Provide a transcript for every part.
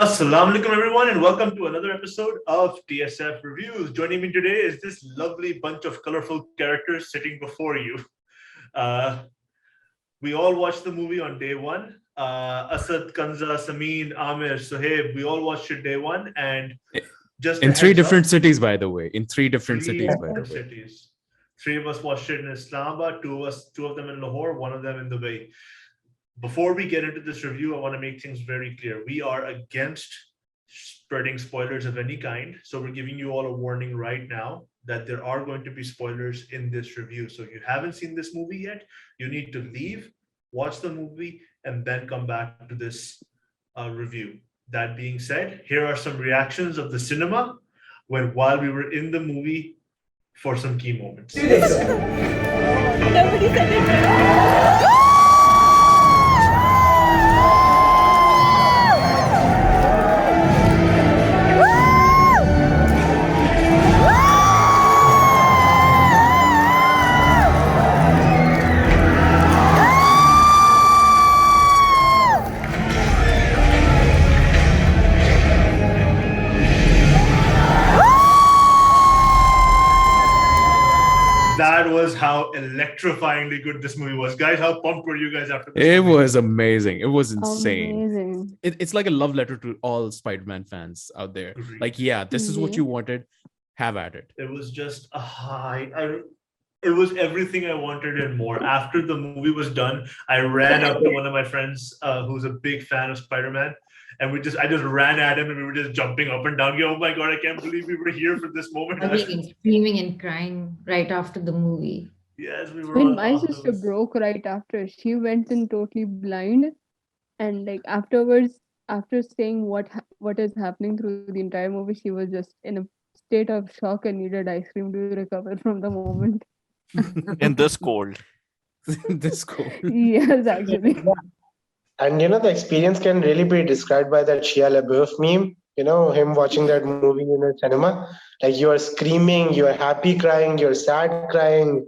Assalamu alaikum, everyone, and welcome to another episode of TSF Reviews. Joining me today is this lovely bunch of colorful characters sitting before you. Uh, we all watched the movie on day one. Asad, Kanza, Sabeen, Amir, Sohaib, we all watched it day one. And just a In three heads up, different cities, by the way. In three different three cities, by the different way. cities. Three of us watched it in Islamabad, two of them in Lahore, one of them in Dubai. Before we get into this review, I want to make things very clear. We are against spreading spoilers of any kind. So we're giving you all a warning right now that there are going to be spoilers in this review. So if you haven't seen this movie yet, you need to leave, watch the movie, and then come back to this review. That being said, here are some reactions of the cinema while we were in the movie for some key moments. Nobody said it. That was how electrifyingly good this movie was. Guys, how pumped were you guys after this It movie? was amazing. It was insane. Amazing. It's like a love letter to all Spider-Man fans out there. Agreed. Like, yeah, this is what you wanted. Have at it. It was just a high. It was everything I wanted and more. After the movie was done, I ran up to one of my friends who's a big fan of Spider-Man. And I just ran at him and we were just jumping up and down. Oh my God, I can't believe we were here for this moment. Screaming and crying right after the movie. Yes, we were. When my sister broke right after, she went in totally blind, and like afterwards, after saying what is happening through the entire movie, she was just in a state of shock and needed ice cream to recover from the moment. In this cold. This cool. Yes, actually. And the experience can really be described by that Shia LaBeouf meme. Him watching that movie in a cinema. Like you are screaming, you are happy crying, you're sad crying.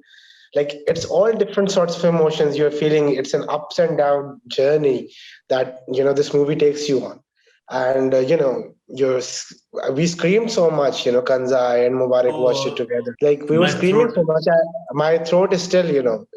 Like it's all different sorts of emotions you're feeling. It's an ups and down journey that this movie takes you on. And we screamed so much. Kanza and Mubarak watched it together. Like we were screaming so much. My throat is still,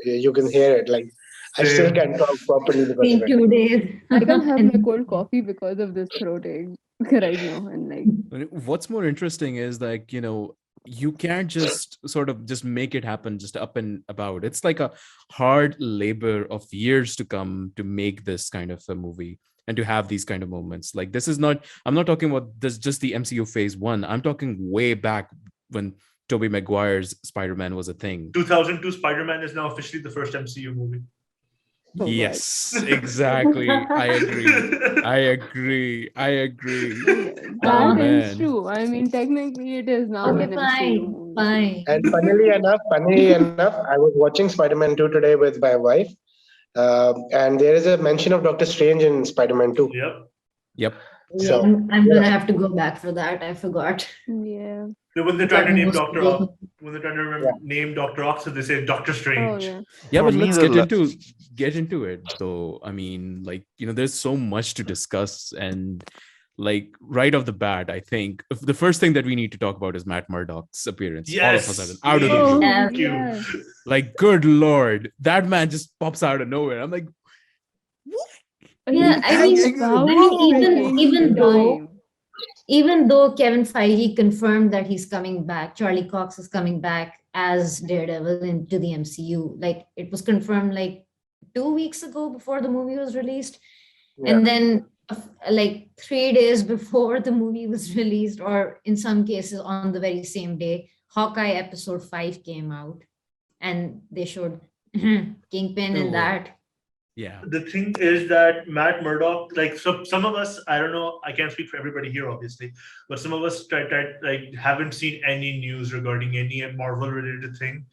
you can hear it. Like I still can't talk properly because of it. 2 days. I can't have my cold coffee because of this throat ache right now. And like, What's more interesting is like, you can't just sort of just make it happen just up and about. It's like a hard labor of years to come to make this kind of a movie and to have these kind of moments. Like this is not, I'm not talking about this just the MCU phase one. I'm talking way back when Tobey Maguire's Spider-Man was a thing. 2002 Spider-Man is now officially the first MCU movie. Yes, exactly. I agree. that is true. I mean, technically, it is now an MCU. Fine. And funnily enough, I was watching Spider-Man 2 today with my wife. And there is a mention of Doctor Strange in Spider-Man 2. Yep. So, I'm gonna have to go back for that. I forgot. Yeah. When they're trying to name Dr. Ock, when they're trying to name Dr. Ock, they say Doctor Strange. Oh, yeah. Yeah, For but me, let's the get into it though. I mean, like, there's so much to discuss, and like right off the bat, I think the first thing that we need to talk about is Matt Murdock's appearance. Yes. All of a sudden, out of the Oh, blue. Thank you. yes. Like, good Lord, that man just pops out of nowhere. I'm like, what? Yeah, I mean, even though Kevin Feige confirmed that he's coming back, Charlie Cox is coming back as Daredevil into the MCU. Like it was confirmed like 2 weeks ago before the movie was released, and then like 3 days before the movie was released, or in some cases on the very same day, Hawkeye episode 5 came out, and they showed Kingpin in that. Yeah. The thing is that Matt Murdock, like some of us, I don't know, I can't speak for everybody here, obviously, but some of us haven't seen any news regarding any Marvel related thing,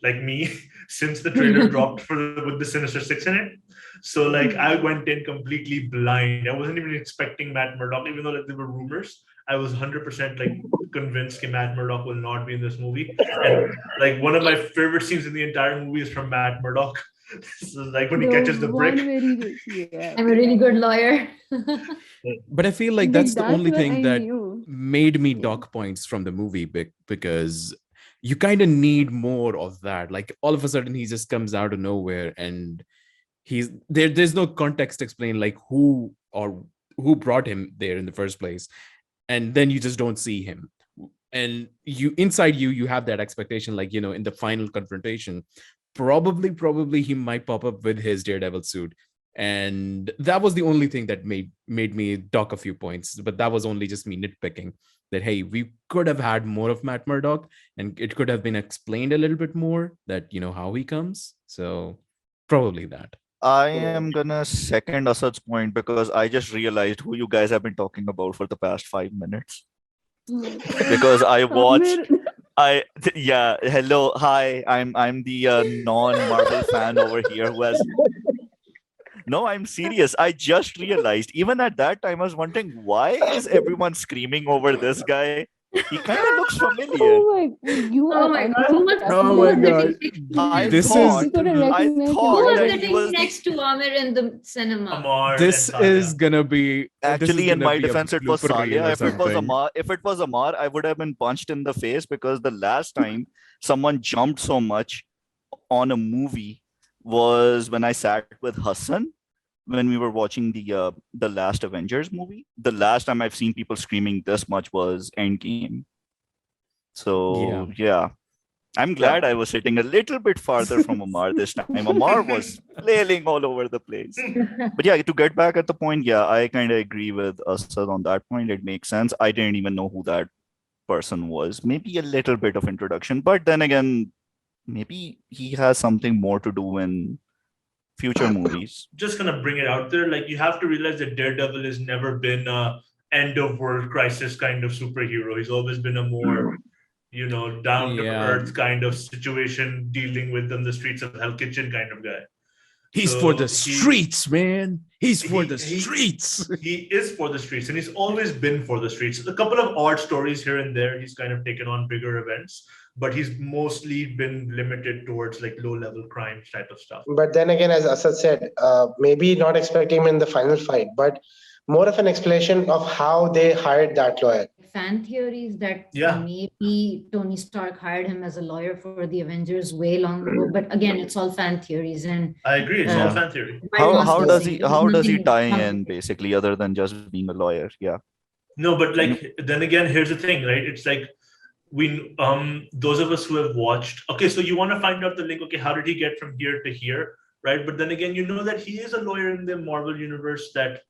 like me, since the trailer dropped with the Sinister Six in it. So like I went in completely blind. I wasn't even expecting Matt Murdock, even though like there were rumors. I was 100% like convinced that Matt Murdock will not be in this movie. And like one of my favorite scenes in the entire movie is from Matt Murdock So like when he catches the one brick. where he just, yeah. I'm a really good lawyer. But I feel like Like, that's the that's only what thing I that knew. made me Yeah. dock points from the movie because you kind of need more of that. Like all of a sudden he just comes out of nowhere and he's there. There's no context explained like who brought him there in the first place, and then you just don't see him. And you inside you have that expectation, like in the final confrontation, probably he might pop up with his Daredevil suit, and that was the only thing that made me dock a few points. But that was only just me nitpicking that, hey, we could have had more of Matt Murdock, and it could have been explained a little bit more that how he comes. So probably that. I am gonna second Asad's point because I just realized who you guys have been talking about for the past 5 minutes. Because I watched yeah, hello, hi, I'm the non-Marvel fan over here who has no, I'm serious. I just realized even at that time I was wondering why is everyone screaming over this guy? He kind of looks familiar. Oh my, you Oh are my God, who was, Oh who my was God. sitting next to I him? This thought is You couldn't Mhm. I recognize him Who thought right was that away. he sitting was next to Amir in the cinema? Amar this and is Tanya. gonna be actually in my be a defense it was blooper reel Salia. or something. If it was Amar, I would have been punched in the face because the last time someone jumped so much on a movie was when I sat with Hassan when we were watching the last Avengers movie. The last time I've seen people screaming this much was Endgame. Yeah. So yeah, I'm glad I was sitting a little bit farther from Amar this time. Amar was flailing all over the place. But yeah, to get back at the point, yeah, I kind of agree with Asad on that point. It makes sense. I didn't even know who that person was. Maybe a little bit of introduction, but then again, maybe he has something more to do in future movies. Just gonna bring it out there. Like you have to realize that Daredevil has never been a end of world crisis kind of superhero. He's always been a more down to Yeah. earth kind of situation, dealing with on the streets of Hell Kitchen kind of guy. He's for So the streets, man. He's for he the he streets. he is for the streets, and he's always been for the streets. A couple of odd stories here and there. He's kind of taken on bigger events, but he's mostly been limited towards like low level crime type of stuff. But then again, as Asad said, maybe not expecting him in the final fight, but more of an explanation of how they hired that lawyer. Fan theories that Yeah. maybe Tony Stark hired him as a lawyer for the Avengers way long ago. But again, it's all fan theories, and I agree. It's all Yeah. fan theory. How does missing. he There's how does he nothing tie in complicated. basically other than just being a lawyer? Yeah. No, but like then again, here's the thing, right? It's like we those of us who have watched, okay, so you want to find out the link, okay, how did he get from here to here, right? But then again, you know that he is a lawyer in the Marvel universe, that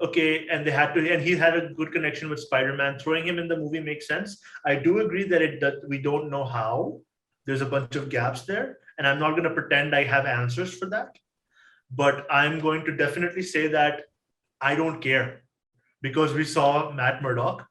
okay, and they had to, and he had a good connection with Spider-Man. Throwing him in the movie makes sense. I do agree that we don't know how. There's a bunch of gaps there, and I'm not going to pretend I have answers for that. But I'm going to definitely say that I don't care, because we saw Matt Murdock,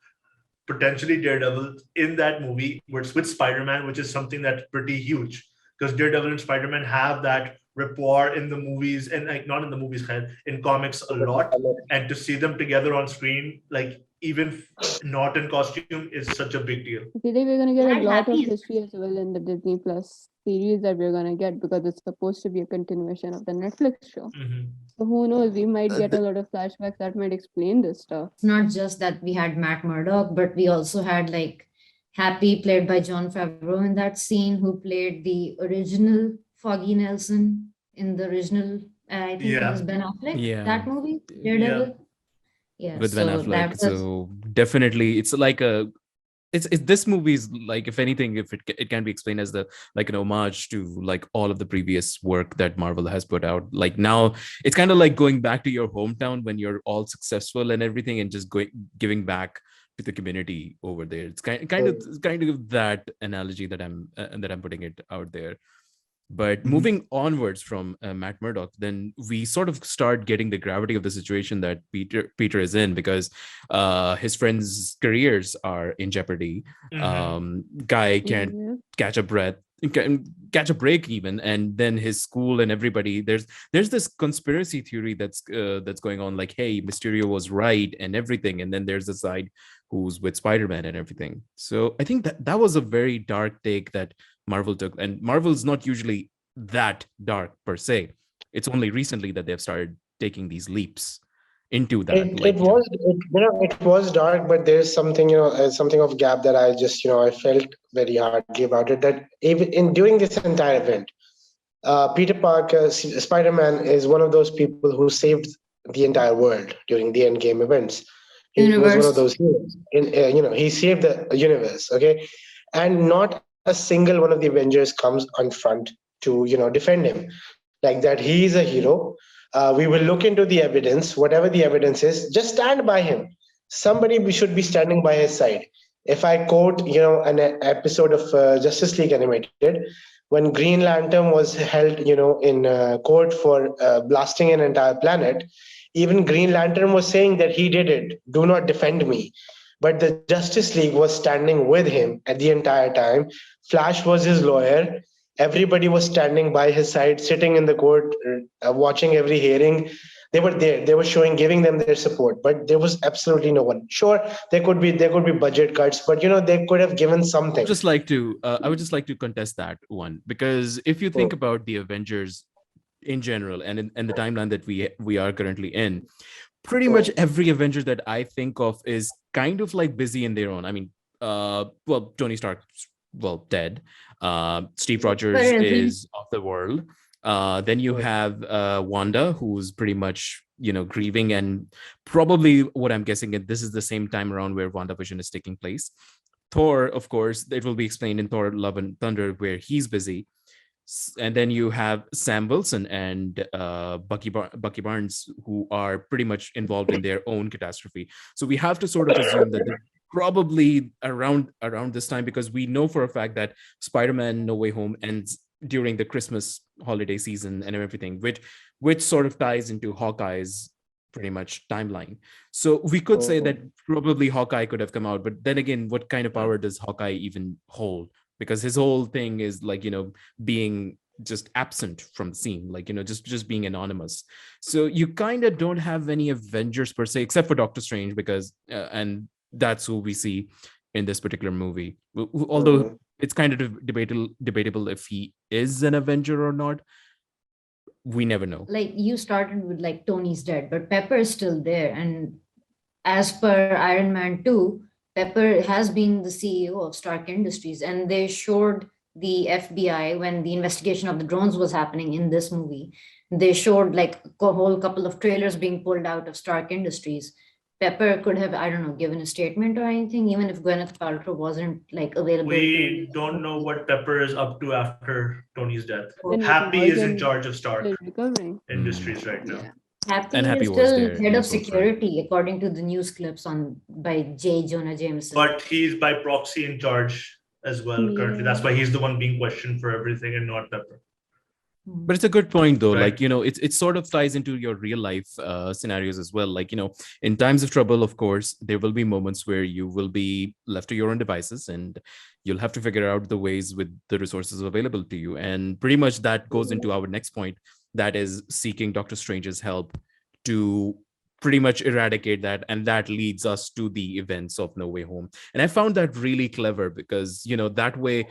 potentially Daredevil, in that movie with Spider-Man, which is something that's pretty huge, because Daredevil and Spider-Man have that rapport in the movies, and like not in the movies, in comics a lot. And to see them together on screen, like even not in costume, is such a big deal. I feel like we're gonna get a I'm lot of happy. history as well in the Disney Plus series that we're gonna get, because it's supposed to be a continuation of the Netflix show. Mhm. So who knows? We might get a lot of flashbacks that might explain this stuff. It's not just that we had Matt Murdock, but we also had like Happy, played by Jon Favreau in that scene, who played the original Foggy Nelson in the original. I think it was Ben Affleck. Yeah. That movie, Daredevil. Yeah. With Ben Affleck. that was So definitely, it's like it's this movie is like, if anything, if it can be explained as like an homage to like all of the previous work that Marvel has put out. Like now it's kind of like going back to your hometown when you're all successful and everything, and just giving back to the community over there. It's kind of that analogy that I'm putting it out there. But moving onwards from Matt Murdock, then we sort of start getting the gravity of the situation that Peter is in, because his friends' careers are in jeopardy. Guy can't catch a breath, can catch a break even, and then his school and everybody. There's this conspiracy theory that's going on, like, hey, Mysterio was right and everything, and then there's the side who's with Spider-Man and everything. So I think that was a very dark take that Marvel took, and Marvel's not usually that dark per se. It's only recently that they've started taking these leaps into that. It was dark, but there's something, something of gap that I just, I felt very hardly about it. That even in during this entire event, Peter Parker, Spider-Man is one of those people who saved the entire world during the Endgame events. He was one of Universe. those heroes. He saved the universe. Okay, and not a single one of the Avengers comes on front to defend him like that. He is a hero. We will look into the evidence, whatever the evidence is. Just stand by him. Somebody should be standing by his side. If I quote, an episode of Justice League Animated, when Green Lantern was held, in court for blasting an entire planet, even Green Lantern was saying that he did it. Do not defend me. But the Justice League was standing with him at the entire time. Flash was his lawyer. Everybody was standing by his side, sitting in the court, watching every hearing. They were there. They were giving them their support. But there was absolutely no one. Sure, there could be budget cuts, but they could have given something. I would just like to contest that one, because if you think about the Avengers in general and in the timeline that we are currently in, pretty much every Avenger that I think of is kind of like busy in their own. I mean, well, Tony Stark, well, dead. Steve Rogers is off the world. Then you have Wanda, who's pretty much grieving, and probably what I'm guessing is this is the same time around where WandaVision is taking place. Thor, of course, it will be explained in Thor: Love and Thunder, where he's busy. And then you have Sam Wilson and Bucky Barnes, who are pretty much involved in their own catastrophe. So we have to sort of assume that they're probably around this time, because we know for a fact that Spider-Man No Way Home ends during the Christmas holiday season and everything, which sort of ties into Hawkeye's pretty much timeline. So we could say that probably Hawkeye could have come out, but then again, what kind of power does Hawkeye even hold? Because his whole thing is like, being just absent from the scene, like, just being anonymous. So you kind of don't have any Avengers per se, except for Doctor Strange, because and that's who we see in this particular movie. Although it's kind of debatable if he is an Avenger or not. We never know. Like, you started with like Tony's dead, but Pepper is still there. And as per Iron Man 2, Pepper has been the CEO of Stark Industries, and they showed the FBI when the investigation of the drones was happening in this movie. They showed like a whole couple of trailers being pulled out of Stark Industries. Pepper could have, I don't know, given a statement or anything, even if Gwyneth Paltrow wasn't like available. We don't know what Pepper is up to after Tony's death. When Happy is in Morgan charge of Stark is recovering. Industries right now. Yeah. Happy And Happy is was still there head in of this also. security, according to the news clips by J. Jonah Jameson. But he's by proxy in charge as well currently. That's why he's the one being questioned for everything and not Pepper. But it's a good point though. Right. Like, it sort of ties into your real life scenarios as well. Like, in times of trouble, of course, there will be moments where you will be left to your own devices, and you'll have to figure out the ways with the resources available to you. And pretty much that goes into our next point, that is seeking Doctor Strange's help to pretty much eradicate that. And that leads us to the events of No Way Home. And I found that really clever, because, that way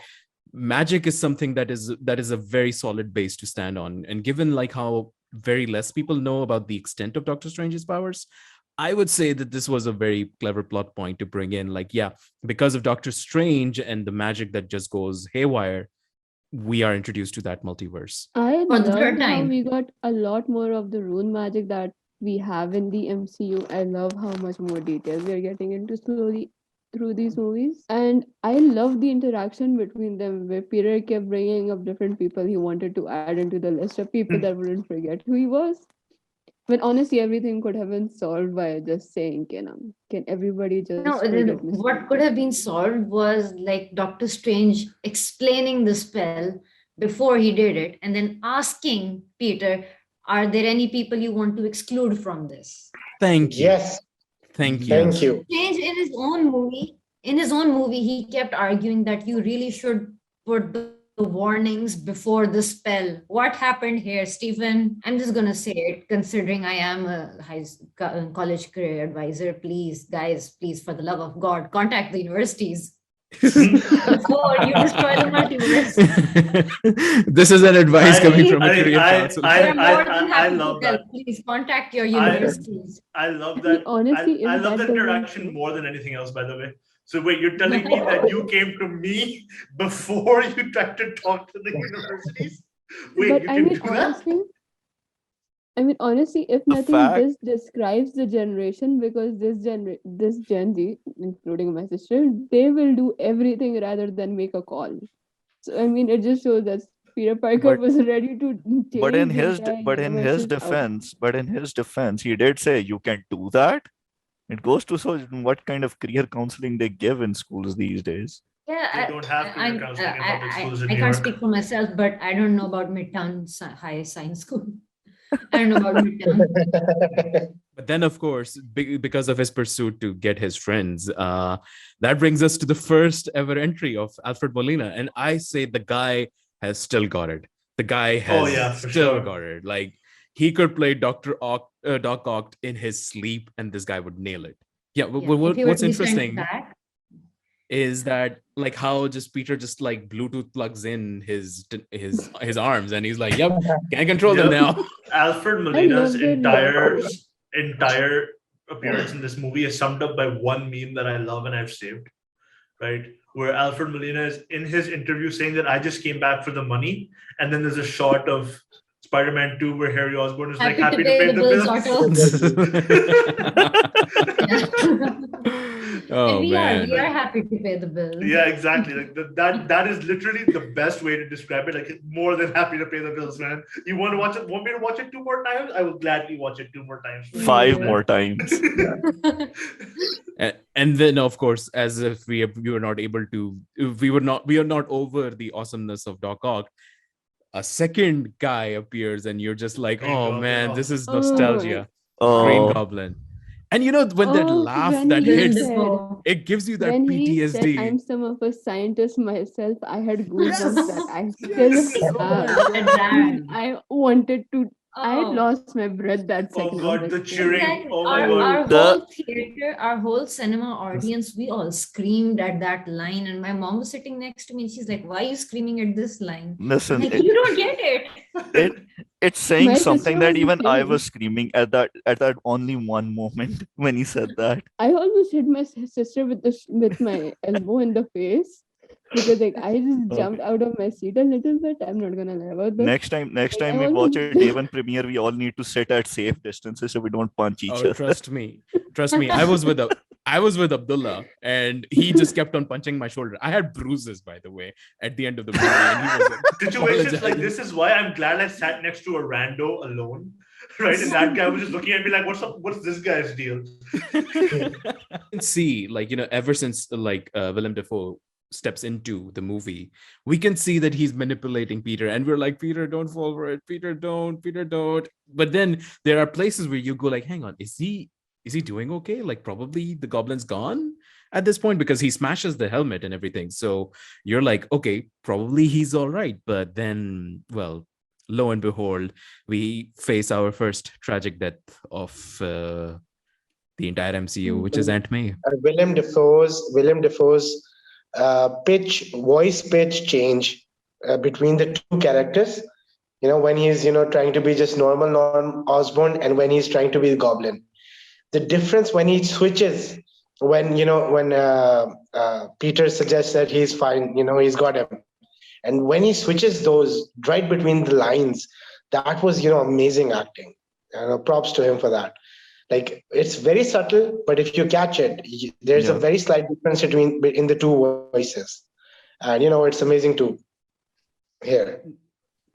magic is something that is a very solid base to stand on. And given like how very less people know about the extent of Doctor Strange's powers, I would say that this was a very clever plot point to bring in. Like, yeah, because of Doctor Strange and the magic that just goes haywire, we are introduced to that multiverse. I For the love third how time. we got a lot more of the rune magic that we have in the MCU. I love how much more details we are getting into slowly through these movies. And I love the interaction between them, where Peter kept bringing up different people he wanted to add into the list of people that wouldn't forget who he was. When honestly, everything could have been solved by just saying, can everybody just No, forget then Mr. what could have been solved was like Doctor Strange explaining the spell before he did it, and then asking Peter, are there any people you want to exclude from this? Thank you. Yes. Thank you. Thank you. Strange in his own movie, he kept arguing that you really should put the warnings before the spell. What happened here, Stephen? I'm just gonna say it, considering I am a college career advisor. Please, guys, please, for the love of God, contact the universities. Oh, you destroy the multiverse. This is an advice coming from a I, career I, counselor. I, We're more than I happy to love tell. that. Please contact your I- universities. I love I mean, that. honestly, I if love that that doesn't interaction work, more than anything else, by the way. So wait, you're telling me that you came to me before you tried to talk to the universities? Wait, but you I can mean, do that? honestly, if The nothing, fact, this describes the generation because this Gen Z, including my sister, they will do everything rather than make a call. So I mean, it just shows that Peter Parker but was ready to but in change the entire universe's outlook. in his defense, he did say you can do that. It goes to so what kind of career counseling they give in schools these days. They don't have career counseling in public schools in I New can't York. speak for myself, but I don't know about Midtown High Science School. I don't know about Midtown. But then, of course, because of his pursuit to get his friends, that brings us to the first ever entry of Alfred Molina. And I say the guy has still got it. The guy Oh has yeah, for still sure. got it. Like he could play Doc Ock in his sleep, and this guy would nail it. Yeah. Yeah, if you were What's to be sent interesting back, is that like how just Peter just like Bluetooth plugs in his arms, and he's like, "Yep, can't control them Yep. now." Alfred I Molina's loved it. entire appearance in this movie is summed up by one meme that I love and I've saved, right? Where Alfred Molina is in his interview saying that I just came back for the money, and then there's a shot of Spider-Man 2 where Harry Osborn is like happy to pay the bills. Oh and we man. are happy to pay the bills. Yeah, exactly. Like that is literally the best way to describe it. Like more than happy to pay the bills, man. You want to watch it? Want me to watch it 2 more times? I will gladly watch it 2 more times. for you, 5 man. more times. And then of course, as if we were not able to, we are not over the awesomeness of Doc Ock, a second guy appears and you're just like, Green oh Goblin, man, oh. this is Oh, nostalgia. Green Oh, Goblin. And you know, when that oh, laugh when that he hits, said, it gives you that when he said, PTSD. "I'm some of a scientist myself," I had goosebumps that I Yes. still Oh my have. God. I wanted to. I had Oh. lost my breath that Oh second. I was god, like, the "Oh my cheering. Exactly. Oh my Our god. The- whole theater, our whole cinema audience, we all screamed at that line. And my mom was sitting next to me and she's like, "Why are you screaming at this line?" listen, Like, you don't get it. it's saying My something sister that was the even I same. was screaming at that only one moment when he said that. I almost hit my sister with my elbow in the face because like I just jumped out of my seat a little bit. I'm not gonna lie about this. Next time Like, I we watch almost a day one premiere, we all need to sit at safe distances so we don't punch each Oh, other. trust me. I was with Abdullah, and he just kept on punching my shoulder. I had bruises, by the way, at the end of the movie, and he was like, Situations like apologizing. this is why I'm glad I sat next to a rando alone. Right? And that guy was just looking at me like, what's this guy's deal? You can see, like, you know, ever since like Willem Dafoe steps into the movie, we can see that he's manipulating Peter, and we're like, Peter, don't fall for it. Peter, don't. But then there are places where you go like, hang on, is he doing okay? Like, probably the goblin's gone at this point because he smashes the helmet and everything. So you're like, okay, probably he's all right. But then, well, lo and behold, we face our first tragic death of the entire MCU, which is Aunt May. Willem Dafoe's voice pitch change between the two characters. You know, when he's trying to be just normal Norm Osborn, and when he's trying to be the Goblin. The difference when he switches, when Peter suggests that he's fine, he's got him, and when he switches those right between the lines, that was amazing acting. Props to him for that. Like, it's very subtle, but if you catch it, there's a Yeah. very slight difference in the two voices, and it's amazing to hear.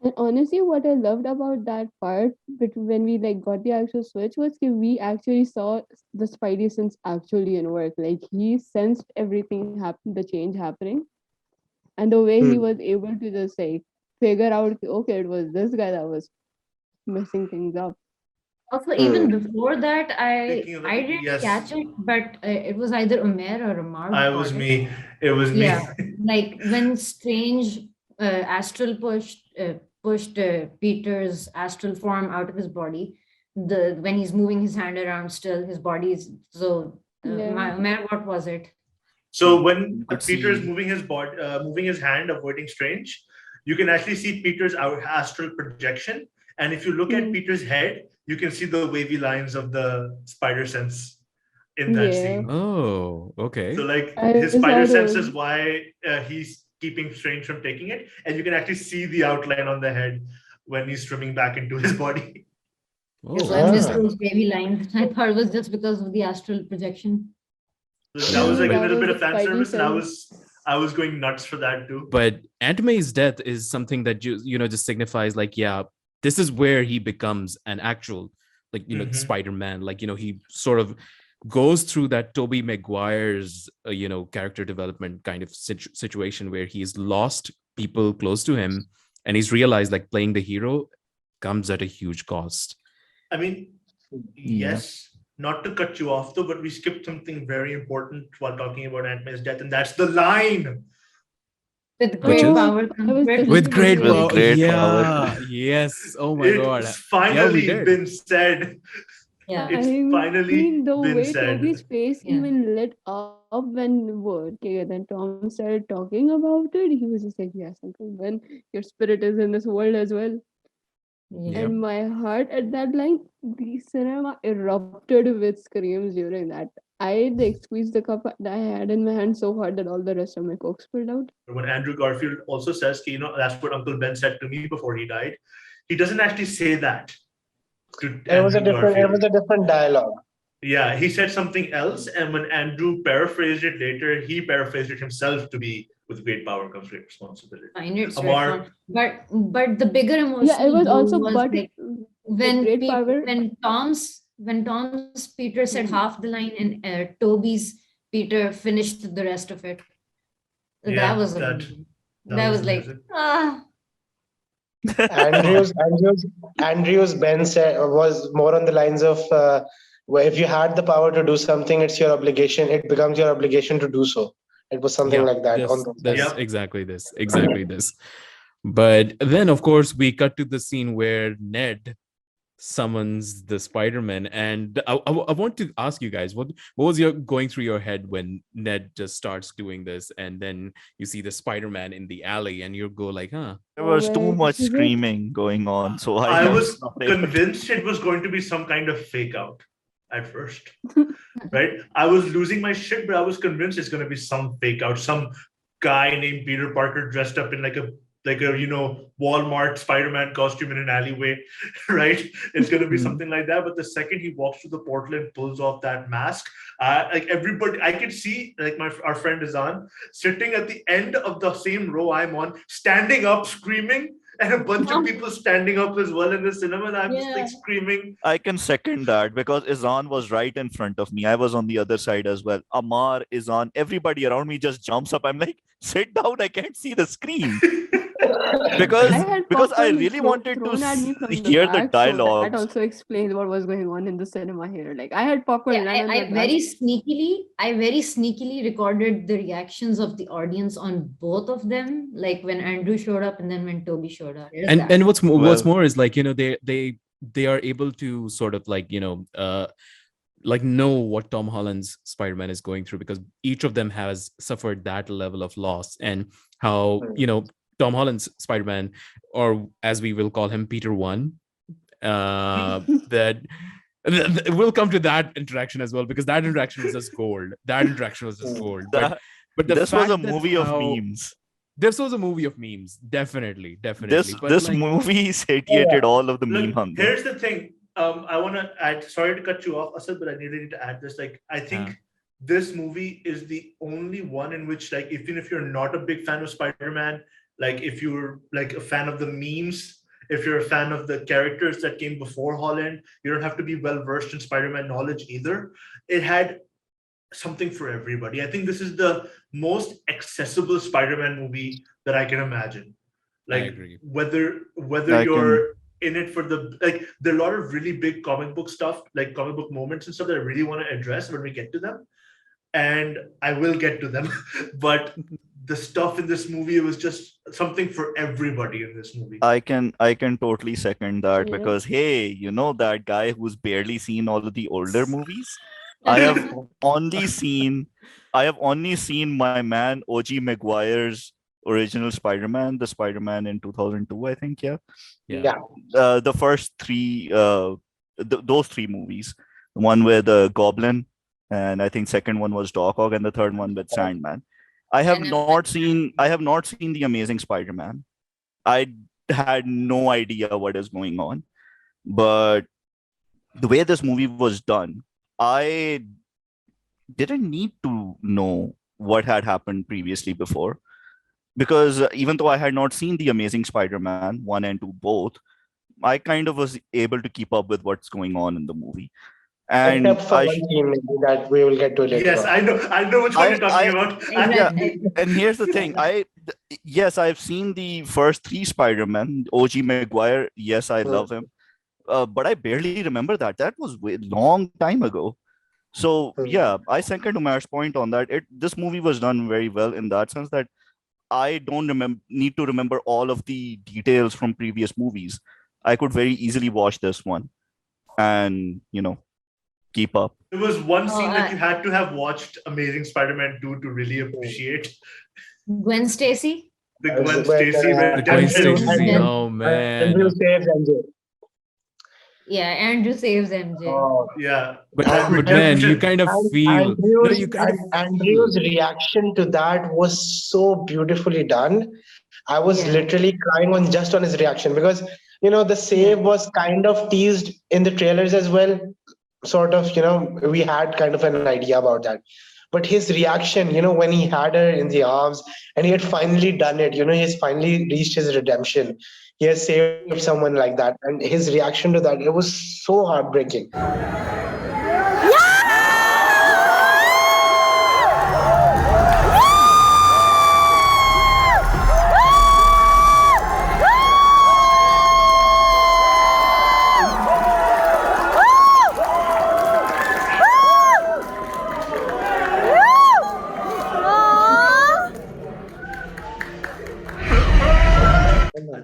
And honestly, what I loved about that part, but when we like got the actual switch, was that we actually saw the Spidey sense actually in work. Like he sensed everything happen, the change happening, and the way he was able to just like figure out, okay, it was this guy that was messing things up. Also, even before that, Speaking of I didn't yes. catch it, but it was either Omer or Amar. I was me. It was me. Yeah, like when Strange astral pushed Peter's astral form out of his body. When he's moving his hand around, still his body is so. Yeah. Omer, what was it? So when could Peter is see- moving his body, moving his hand, avoiding Strange, you can actually see Peter's astral projection. And if you look at Peter's head, you can see the wavy lines of the spider sense in that Yeah. scene. Oh, okay. So like I his saw spider sense those. is why he's keeping Strange from taking it, and you can actually see the outline on the head when he's swimming back into his body. Yes, Oh, I missed wow. those wavy lines. I thought it was just because of the astral projection. So Yeah, that was like a but- little that bit was of the fan Spidey service, and sense. I was going nuts for that too. But Aunt May's death is something that just signifies like, yeah, this is where he becomes an actual Mhm. Spider-Man. Like, he sort of goes through that Tobey Maguire's character development kind of situation where he's lost people close to him, and he's realized like playing the hero comes at a huge cost. I mean, yes, not to cut you off though, but we skipped something very important while talking about Ant-Man's death, and that's the line. With Which great is? power I comes was great just With great With power. great power. Yeah. Yes. Oh my god. It's Yeah, we finally did. been said. Yeah. It's I finally mean, the been way said. Toby's face Yeah. even lit up when then Tom started talking about it. He was just like, "Yes, Uncle Ben, your spirit is in this world as well." Yeah. And my heart at that line, the cinema erupted with screams during that. I squeezed the cup that I had in my hand so hard that all the rest of my coke spilled out. When Andrew Garfield also says, that's what Uncle Ben said to me before he died. He doesn't actually say that to It was a Andrew different. It Garfield. was a different dialogue. Yeah, he said something else, and when Andrew paraphrased it later, he paraphrased it himself to be with great power comes great responsibility. Fine, it's Amar, but the bigger emotional Yeah, it was blow also, was but like with when great power. when Tom's Peter said Mhm. half the line and Toby's Peter finished the rest of it. Yeah, That was that amazing. that That was was like amazing. Andrew's Ben said was more on the lines of where if you had the power to do something, it's your obligation. It becomes your obligation to do so. It was something like that on those lines. Yep. Exactly this. But then, of course, we cut to the scene where Ned summons the Spider-Man, and I want to ask you guys, what was going through your head when Ned just starts doing this, and then you see the Spider-Man in the alley, and you go like, huh? There was too Where much is it? screaming going on, so I have was nothing. convinced it was going to be some kind of fake out at first. Right? I was losing my shit, but I was convinced it's going to be some fake out, some guy named Peter Parker dressed up in like a Walmart Spider-Man costume in an alleyway, right? It's going to be Mhm. something like that. But the second he walks through the portal and pulls off that mask, like everybody, I could see like our friend Izan sitting at the end of the same row I'm on, standing up, screaming, and a bunch of people standing up as well in the cinema, and I'm just like Yeah. screaming. I can second that because Izan was right in front of me. I was on the other side as well. Amar, Izan, everybody around me just jumps up. I'm like, sit down, I can't see the screen. Because I had because I popcorn really wanted to thrown at me from the hear the back, so that dialogues. also explains what was going on in the cinema here. Like I had popcorn Yeah, land on I my back. very sneakily recorded the reactions of the audience on both of them, like when Andrew showed up and then when Toby showed up. There's that. And what's Well- more is like, they are able to sort of like, like know what Tom Holland's Spider-Man is going through, because each of them has suffered that level of loss, and how Tom Holland's Spider-Man, or as we will call him, Peter One, that we'll come to that interaction as well, because that interaction was just gold. But the This was fact a that movie of how- memes. This was a movie of memes, definitely. This But this like, movie satiated all of the meme Look, hunger. here's the thing. I want to add. Sorry to cut you off, Asad, but I needed to add this. Like, I think this movie is the only one in which, like, even if you're not a big fan of Spider-Man, like if you're like a fan of the memes, if you're a fan of the characters that came before Holland, you don't have to be well versed in Spider-Man knowledge either. It had something for everybody. I think this is the most accessible Spider-Man movie that I can imagine. Like, agree. whether I you're in it for the, like, there are a lot of really big comic book stuff, like comic book moments and stuff that I really want to address when we get to them, and I will get to them. But the stuff in this movie, it was just something for everybody in this movie. I can totally second that Yeah. because hey, you know that guy who's barely seen all of the older movies? I have only seen my man OG Maguire's original Spider-Man, the Spider-Man in 2002, I think. Yeah. Yeah. The first three, those three movies. The one with the Goblin, and I think second one was Doc Ock, and the third one with Sandman. I have not seen the Amazing Spider-Man. I had no idea what is going on, but the way this movie was done, I didn't need to know what had happened previously before, because even though I had not seen the Amazing Spider-Man 1 and 2 both, I kind of was able to keep up with what's going on in the movie. And Except for one scene maybe that we will get to later. Yes, I know which one you're talking about. Yeah, and here's the thing. Yes, I've seen the first three Spider-Man. OG Maguire, yes, I love him. But I barely remember that. That was a long time ago. So yeah, I second Umar's point on that. This movie was done very well in that sense that I don't need to remember all of the details from previous movies. I could very easily watch this one and, keep up. There was one scene that you had to have watched Amazing Spider-Man 2 to really appreciate. Gwen Stacy? The Gwen Stacy Gwen Stacy. redemption. Oh man. Andrew saves MJ. Yeah, Andrew saves MJ. Oh, Yeah. But man, you kind of feel Andrew's reaction to that was so beautifully done. I was literally crying on his reaction because the save was kind of teased in the trailers as well. Sort of, we had kind of an idea about that. But his reaction, when he had her in the arms and he had finally done it, he's finally reached his redemption. He has saved someone like that. And his reaction to that, it was so heartbreaking.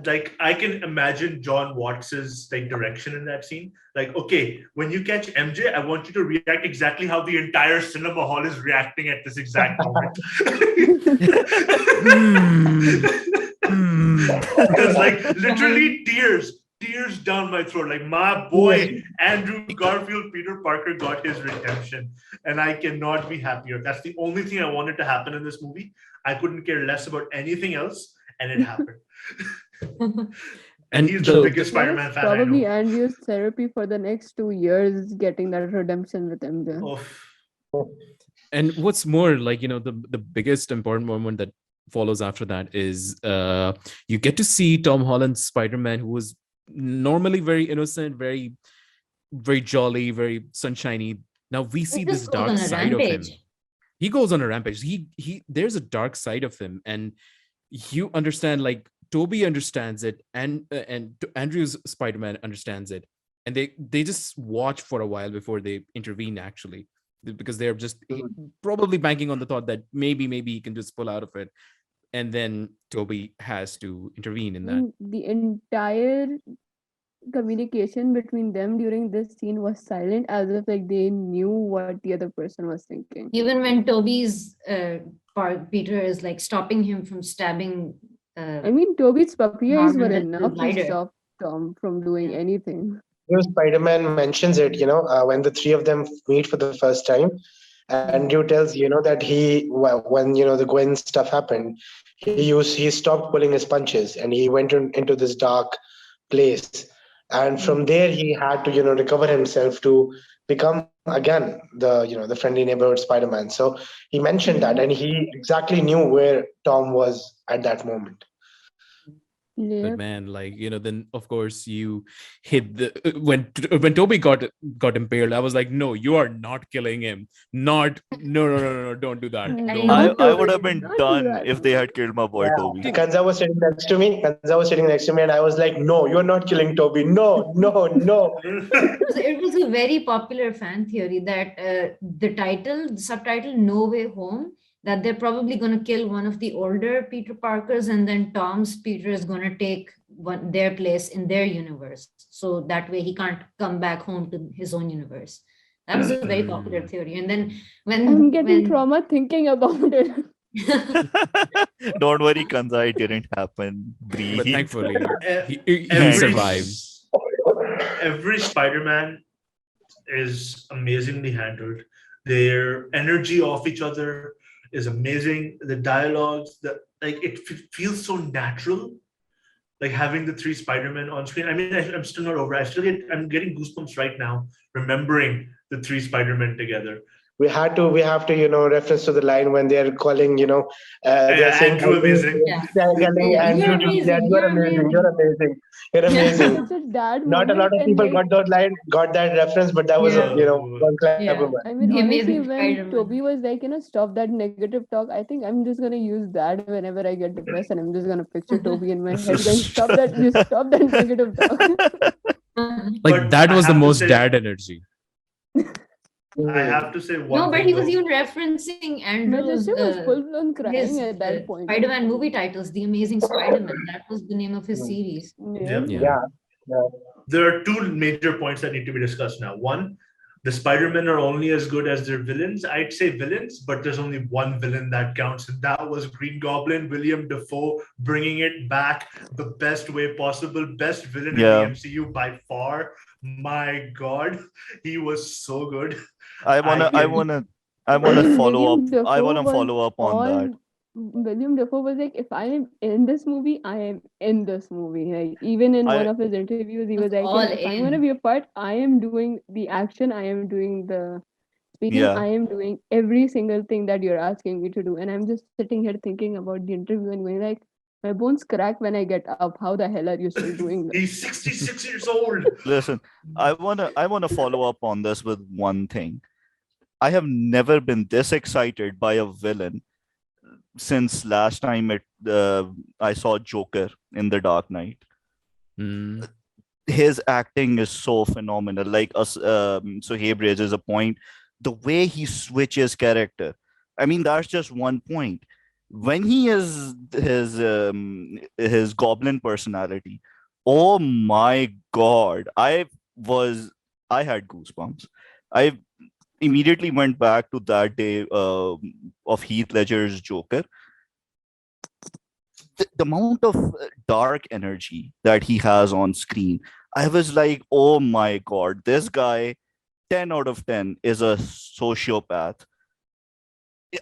Like, I can imagine John Watts's direction in that scene. Like, okay, when you catch MJ, I want you to react exactly how the entire cinema hall is reacting at this exact moment. Because literally tears down my throat. Like, my boy Andrew Garfield Peter Parker got his redemption, and I cannot be happier. That's the only thing I wanted to happen in this movie. I couldn't care less about anything else, and it happened. And he's the biggest Spider-Man fan. Probably Andrew's therapy for the next 2 years, getting that redemption with MJ. And what's more, the biggest important moment that follows after that is you get to see Tom Holland's Spider-Man, who was normally very innocent, very, very jolly, very sunshiny. Now we see this dark side of him. He goes on a rampage. He there's a dark side of him, and you understand, Toby understands it, and Andrew's Spider-Man understands it, and they just watch for a while before they intervene, actually, because they're just probably banking on the thought that maybe he can just pull out of it, and then Toby has to intervene in that. The entire communication between them during this scene was silent, as if they knew what the other person was thinking. Even when Toby's Peter is stopping him from stabbing. I mean, Toby's puppies were enough to stop Tom from doing anything. Spider-Man mentions it, when the three of them meet for the first time. Andrew tells, that when, the Gwen stuff happened, he stopped pulling his punches and he went into this dark place. And from there, he had to, recover himself to become again the friendly neighborhood Spider-Man. So he mentioned that, and he exactly knew where Tom was at that moment. But man, then of course you hit the when Toby got impaled. I was like, no, you are not killing him. No, don't do that. I would have been done if they had killed my boy Toby. Kanza was sitting next to me, and I was like, no, you're not killing Toby. No. It was a very popular fan theory that the subtitle No Way Home, that they're probably going to kill one of the older Peter Parkers, and then Tom's Peter is going to take their place in their universe. So that way he can't come back home to his own universe. That was a very popular theory. And then I'm getting when trauma thinking about it. Don't worry, Kanza, it didn't happen. But Breathe. thankfully, E- he every survived. every Spider-Man is amazingly handled. Their energy off each other is amazing. The dialogues, it feels so natural. Like having the three Spider-Men on screen. I mean, I'm still not over. I'm getting goosebumps right now, remembering the three Spider-Men together. We have to, reference to the line when they're calling, they're saying, Andrew, amazing. Yeah. they're telling Yeah, Andrew you're to do that. amazing, You're you're amazing. amazing. You're amazing. You're Yeah. amazing. Such a dad Not a lot moment, of and people like, got that line, got that reference, but that was, Yeah. one clever Yeah. one. I mean, The honestly, Amazing when Spider-Man. Toby was like, stop that negative talk, I think I'm just gonna use that whenever I get depressed, and I'm just gonna picture Toby in my head going, stop that negative talk. Like But that I was the have to most say- dad energy. I have to say one No, but thing. he was though. even referencing Andrew's Majesty was full blown crying his at that point. Spider-Man movie titles, The Amazing Spider-Man. That was the name of his series. Yeah. Yeah. There are two major points that need to be discussed now. One, the Spider-Men are only as good as their villains. I'd say villains, but there's only one villain that counts, and that was Green Goblin, William Dafoe, bringing it back the best way possible. Best villain Yeah. in the MCU by far. My God, he was so good. I wanna follow up. I wanna follow up on that. William Dafoe was like, if I am in this movie, I am in this movie. Like, even in one of his interviews, he was like, all if I'm gonna in. be a part, I am doing the action, I am doing the speaking, Yeah. I am doing every single thing that you're asking me to do. And I'm just sitting here thinking about the interview and going like, my bones crack when I get up. How the hell are you still doing this? He's 66 years old. Listen, I wanna follow up on this with one thing. I have never been this excited by a villain since last time I saw Joker in The Dark Knight. Mm. His acting is so phenomenal. Like so he raises a point. The way he switches character. I mean, that's just one point. When he is his goblin personality, oh my God, I had goosebumps. I immediately went back to that day of Heath Ledger's Joker. The amount of dark energy that he has on screen, I was like, oh my God, this guy, 10 out of 10 is a sociopath.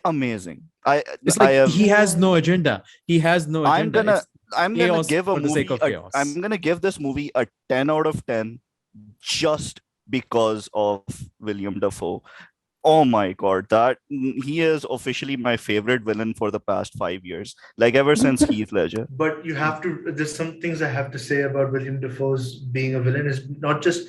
Amazing. It's I like have, he has no agenda. He has no agenda. I'm gonna chaos give a for the sake movie. of chaos. I'm gonna give this movie a 10 out of 10 just because of William Dafoe. Oh my God, he is officially my favorite villain for the past 5 years. Like ever since Heath Ledger. But you have to, there's some things I have to say about William Dafoe's being a villain is not just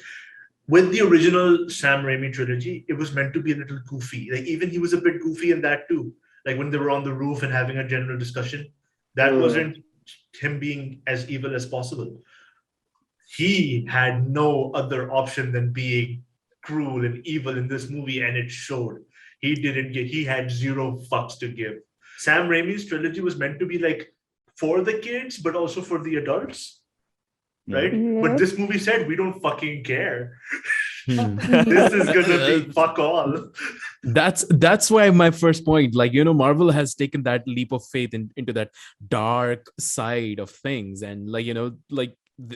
with the original Sam Raimi trilogy, it was meant to be a little goofy. Like even he was a bit goofy in that too. Like when they were on the roof and having a general discussion, that wasn't him being as evil as possible. He had no other option than being cruel and evil in this movie, and it showed. He had zero fucks to give. Sam Raimi's trilogy was meant to be like for the kids, but also for the adults, right? Yeah. But this movie said we don't fucking care. Hmm. This is gonna be fuck all. That's why my first point, like, Marvel has taken that leap of faith into that dark side of things, and like,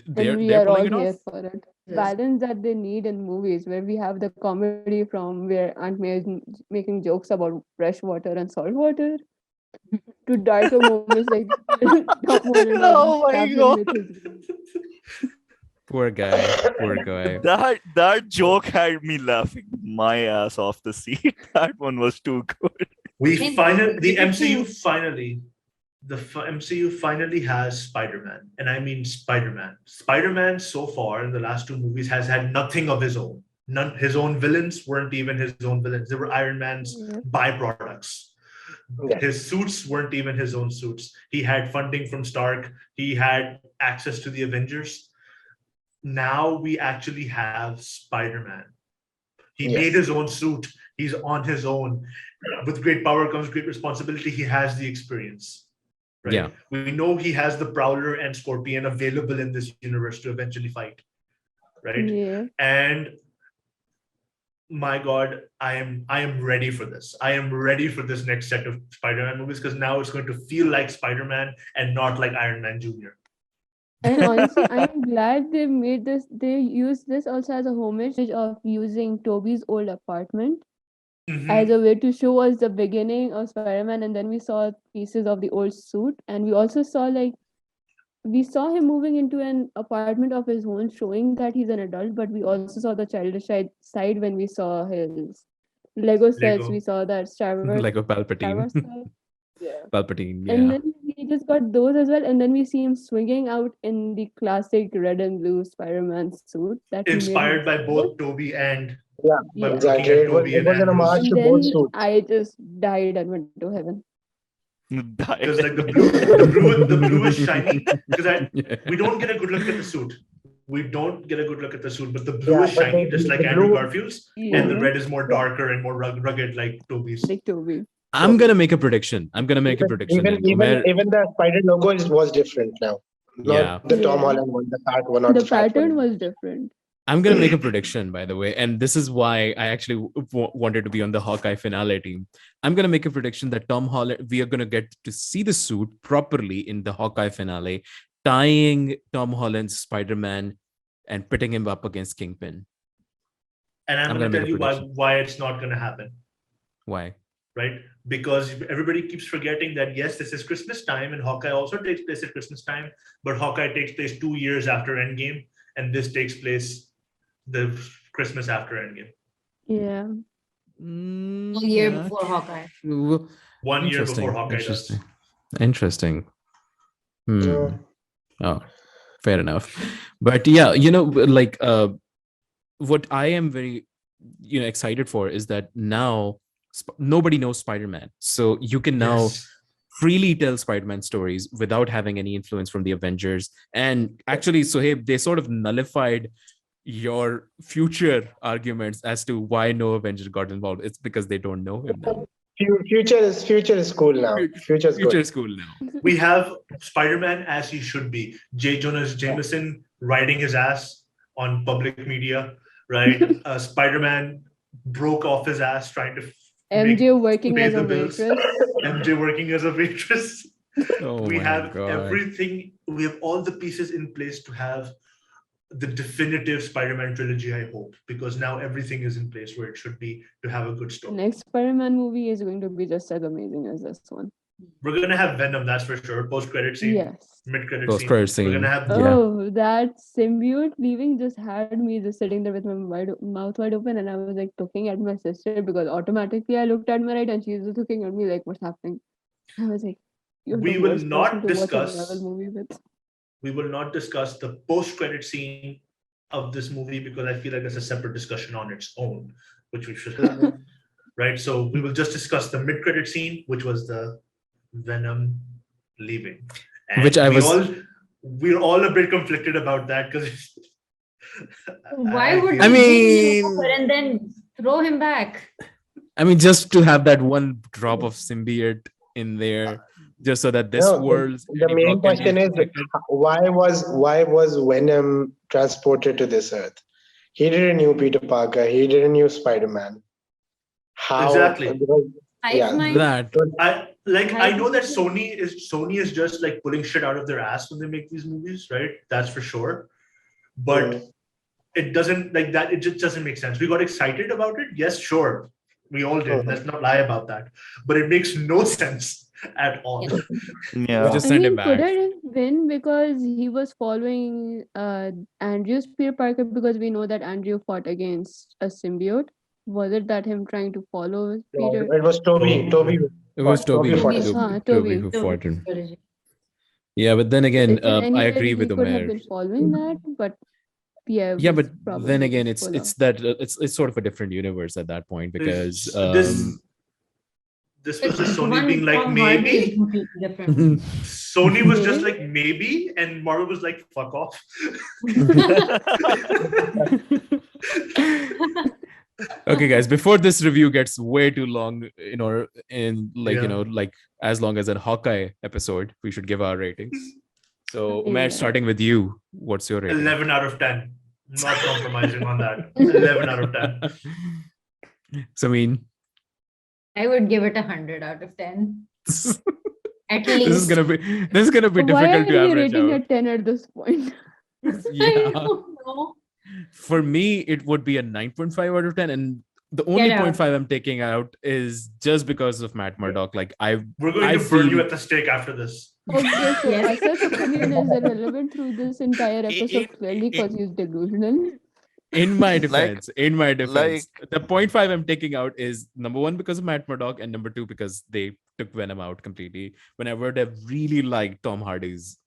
they're we are all pulling it here off. for it. Yes. Balance that they need in movies, where we have the comedy from where Aunt May is making jokes about fresh water and salt water, to darker moments like Tom Holland Oh my Captain God. with his Poor guy. Poor guy. That joke had me laughing my ass off the seat. That one was too good. MCU finally has Spider-Man, and I mean Spider-Man. Spider-Man so far in the last two movies has had nothing of his own. His own villains weren't even his own villains. They were Iron Man's byproducts. Yeah. His suits weren't even his own suits. He had funding from Stark. He had access to the Avengers. Now we actually have Spider-Man. He made his own suit. He's on his own. With great power comes great responsibility. He has the experience. Right? Yeah. We know he has the Prowler and Scorpion available in this universe to eventually fight. Right? Yeah. And my God, I am ready for this. I am ready for this next set of Spider-Man movies because now it's going to feel like Spider-Man and not like Iron Man Jr. And honestly, I'm glad they made this. They used this also as a homage of using Toby's old apartment as a way to show us the beginning of Spider-Man, and then we saw pieces of the old suit, and we also saw we saw him moving into an apartment of his own, showing that he's an adult, but we also saw the childish side when we saw his Lego sets. We Lego. saw that Star Wars, Like a Star Palpatine. Wars stuff. Yeah. Palpatine, And yeah. then we just got those as well, and then we see him swinging out in the classic red and blue Spider-Man suit that he made Inspired by himself. both Toby and Yeah, by Yeah. looking exactly. at It was, Toby it and was an Andrews. homage And to both then suits. I just died and went to heaven. Because like the blue is shiny. Because Yeah. we don't get a good look at the suit. We don't get a good look at the suit, but the blue Yeah, is but shiny, the- just like the Andrew blue- Garfield's, Yeah. and the red is more darker and more rugged, like Toby's. Like Toby. I'm gonna make a prediction. I'm gonna make a prediction. Even and Umair- even the spider logo was different now. Not Yeah. the Tom Yeah. Holland one, the fat one, or The the fat pattern one. was different. I'm gonna make a prediction, by the way, and this is why I actually wanted to be on the Hawkeye finale team. I'm gonna make a prediction that Tom Holland, we are gonna get to see the suit properly in the Hawkeye finale, tying Tom Holland's Spider-Man and pitting him up against Kingpin. And I'm I'm going gonna to make tell a you why it's not going to happen, Why? right? Because everybody keeps forgetting that yes, this is Christmas time, and Hawkeye also takes place at Christmas time, but Hawkeye takes place 2 years after Endgame, and this takes place the Christmas after Endgame. Yeah. A year before Hawkeye. 1 year Interesting. before Hawkeye does. Interesting. Yeah. Oh, fair enough. But yeah, like what I am very excited for is that now nobody knows Spider-Man, so you can now Yes. freely tell Spider-Man stories without having any influence from the Avengers. And actually, so hey, they sort of nullified your future arguments as to why no Avenger got involved. It's because they don't know him now. Future is cool now. Future's Future good. is cool now. We have Spider-Man as he should be. J. Jonah Jameson riding his ass on public media, right? Spider-Man broke off his ass trying to MJ working pay as a the bills. waitress. MJ working as a waitress. Oh We my have God. everything. We have all the pieces in place to have the definitive Spider-Man trilogy, I hope, because now everything is in place where it should be to have a good The story. next Spider-Man movie is going to be just as amazing as this one. We're gonna have Venom, that's for sure. Post-credit scene, Yes. mid-credit Post-credit scene. We're scene. gonna have Yeah. Oh, that symbiote leaving just had me just sitting there with my mouth wide open, and I was like looking at my sister because automatically I looked at my right and she was just looking at me like, "What's happening?" I was like, "You're We the will worst not person to watch a discuss- Marvel movie with." we will not discuss the post-credit scene of this movie because I feel like that's a separate discussion on its own, which we should have. Right? So we will just discuss the mid-credit scene, which was the Venom leaving. And Which I was- we're all a bit conflicted about that because Why would feel- I they mean- bring him over and then throw him back? I mean, just to have that one drop of symbiote in there, just so that this No, world. the main question is why was Venom transported to this earth? He didn't know Peter Parker. He didn't know Spider-Man. How Exactly. because- Yeah. Hive mind? that. I know that Sony is just like pulling shit out of their ass when they make these movies, right? That's for sure. But Mm. it doesn't like that. It just doesn't make sense. We got excited about it. Yes, sure. We all did. Mhm. Let's not lie about that. But it makes no sense at all. Yeah. Just I send mean, him could back. it have been because he was following Andrew's Peter Parker because we know that Andrew fought against a symbiote? Was it that him trying to follow Peter? It was Toby. Toby. It was Toby Toby. fought Toby, him. huh, Toby Toby. who So, fought him. strategy. Yeah, but then again, If in any I way agree he with could have Umair. been following that, but yeah, it Yeah, was but probably then again, just it's full of- that it's sort of a different universe at that point because This was just Sony One being like, Tom Hardy is maybe. completely different. Sony was just Maybe? like, maybe. And Marvel was like, fuck off. Okay, guys, before this review gets way too long, Yeah. like as long as a Hawkeye episode, we should give our ratings. So, Yeah. Umair, starting with you, what's your rating? 11 out of 10. Not compromising on that. 11 out of 10. So I mean, I would give it 100 out of 10. this At is least. gonna be Why are difficult to we average rating out. a 10 at this point? I Yeah. don't know. For me, it would be a 9.5 out of 10, and the Get only out. 0.5 I'm taking out is just because of Matt Murdock. Like We're going I to burn you feel at the stake after this. Okay, so Yes. Asad's opinion is irrelevant through this entire episode clearly because he's delusional. in my Like- defense, like- the 0.5 I'm taking out is number one because of Matt Murdock, and number two because they took Venom out completely. When I would have really liked Tom Hardy's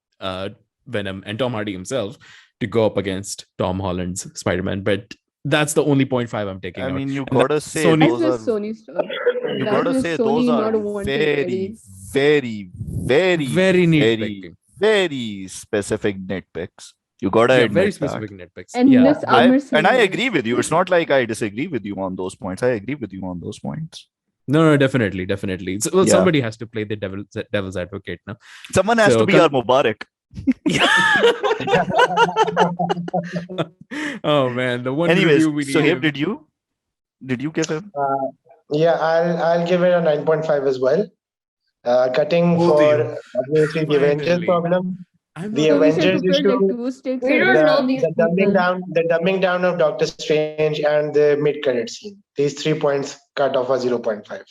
Venom and Tom Hardy himself to go up against Tom Holland's Spider-Man, but that's the only 0.5 I'm taking I out. mean, you And gotta that's say Sony- That's those just are Sony's store. you That's gotta just say Sony those are not wanting very, Eddie. very, very, very very, nitpicking. very specific nitpicks. You gotta Yeah, admit very that. specific nitpicks. And Yeah. this armor scene And I was- agree with you. It's not like I disagree with you on those points. I agree with you on those points. No, definitely. So, well, Yeah. somebody has to play the devil's advocate now. Someone has So, to be our Mubarak. Oh man, the one Anyways, review we need. so Heb, him- did you give him? Yeah, I'll give it a 9.5 as well. Cutting Both for of obviously the Avengers Finally. problem, I'm the not- So we should Avengers put like issue, two stakes We in don't this. know these the dumbing down of Doctor Strange and the mid-credit scene. These 3 points cut off a 0.5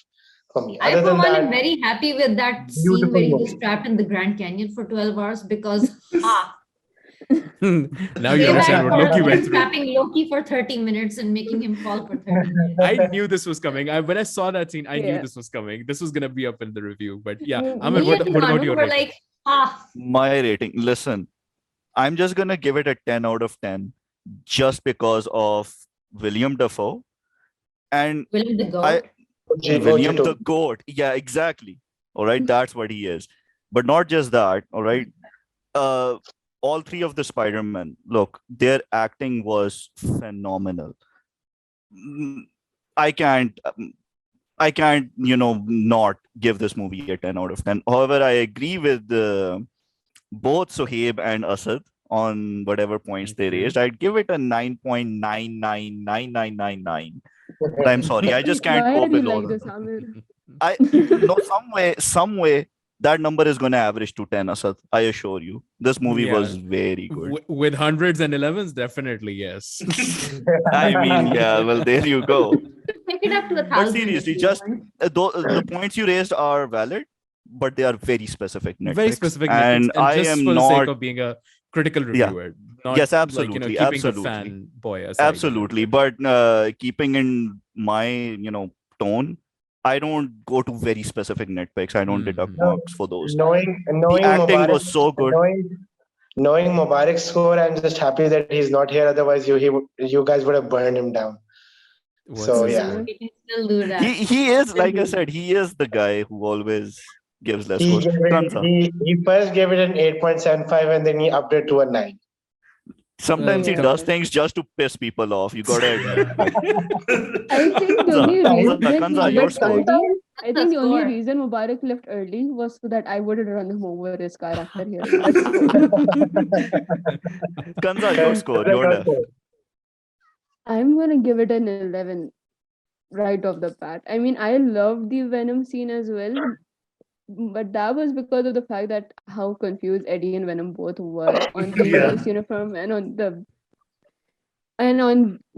for me. I, Other for than one, am that, very happy with that scene beautiful where he was movie. trapped in the Grand Canyon for 12 hours because now you they understand had what Loki for went through. trapping Loki for 30 minutes and making him fall for 30 minutes. I knew this was coming. When I saw that scene, I knew Yeah. this was coming. This was gonna be up in the review. But yeah, Me Ahmed, what and about Manu your were rating? like, My rating. Listen, I'm just gonna give it a 10 out of 10 just because of William Dafoe and William the Goat. I- OG William too. the Goat. Yeah, exactly. All right, that's what he is. But not just that. All right. All three of the Spider-Men, look, their acting was phenomenal. Mm, I can't, not give this movie a 10 out of 10. However, I agree with both Sohaib and Asad on whatever points they Thank you. raised. I'd give it a 9.999999. But I'm sorry, I just can't Why go are you below like that. this, Amir? Some way, that number is going to average to 10, Asad. I assure you. This movie Yeah. was very good. With hundreds and 11s, definitely yes. I mean, yeah, well, there you go. Take it up to 1,000. But seriously, if you just want. the points you raised are valid, but they are very specific nitpicks. Very specific, and nitpicks, and I just am for the sake not of being a critical Yeah. reviewer. Not Yes, like, absolutely, keeping absolutely. the fanboy aside. absolutely, but keeping in my tone, I don't go to very specific nitpicks. I don't deduct Mhm. marks for those. Knowing The acting Mubarak, was so good. knowing Mubarak's score, I'm just happy that he's not here. Otherwise, you guys would have burned him down. What's So, his yeah. score? We can still do that. He is, like I said, he is the guy who always gives less He, scores. gave it, Kansa. he first gave it an 8.75 and then he upped it to a 9. Sometimes he Yeah. does things just to piss people off. You gotta admit. I think the only Kansa, reason he your left score. early, I think the only Score. reason Mubarak left early was so that I wouldn't run him over his car after hearing that score. Kansa, your score. Your left. I'm gonna give it an 11 right off the bat. I mean, I love the Venom scene as well, but that was because of the fact that how confused Eddie and Venom both were on the Yeah. US uniform and on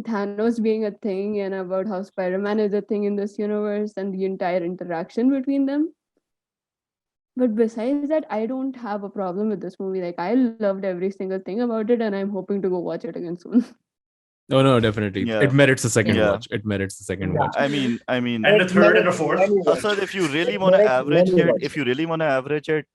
Thanos being a thing and about how Spider-Man is a thing in this universe and the entire interaction between them. But besides that, I don't have a problem with this movie. Like, I loved every single thing about it, and I'm hoping to go watch it again soon. Oh no, definitely. Yeah. It merits a second Yeah. watch. It merits the second Yeah. watch. I mean, And a third and a fourth. Asad, if you really want to average it,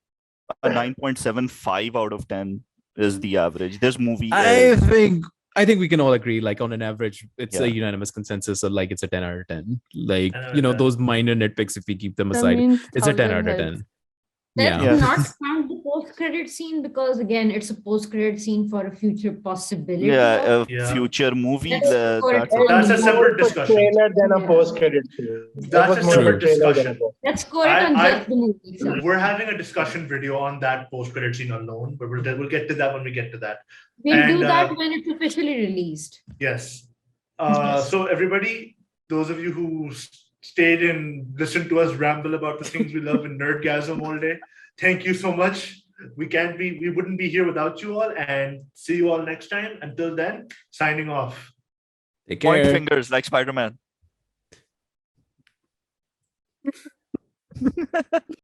a 9.75 out of 10 is the average. This movie is I think we can all agree, like on an average, it's Yeah. a unanimous consensus of like it's a 10 out of 10. Like, 10 out of 10. those minor nitpicks, if we keep them That aside, means it's a 10 1,000 out of heads. 10. Let's Yeah. not count the post-credit scene because again, it's a post-credit scene for a future possibility. a Yeah. future movie. Let's score it That's all. That's a More separate of a discussion. trailer than a Yeah. post-credit scene. That That's was a more of separate trailer than a discussion. post- Let's score it on I- just the movie itself. We're having a discussion video on that post-credit scene alone, but we'll get to that when we get to that. We'll do and, that when it's officially released. Yes. Yes. So everybody, those of you who stayed and listened to us ramble about the things we love in Nerdgasm all day, thank you so much. We wouldn't be here without you all, and see you all next time. Until then, signing off. Take Point care. fingers like Spider-Man.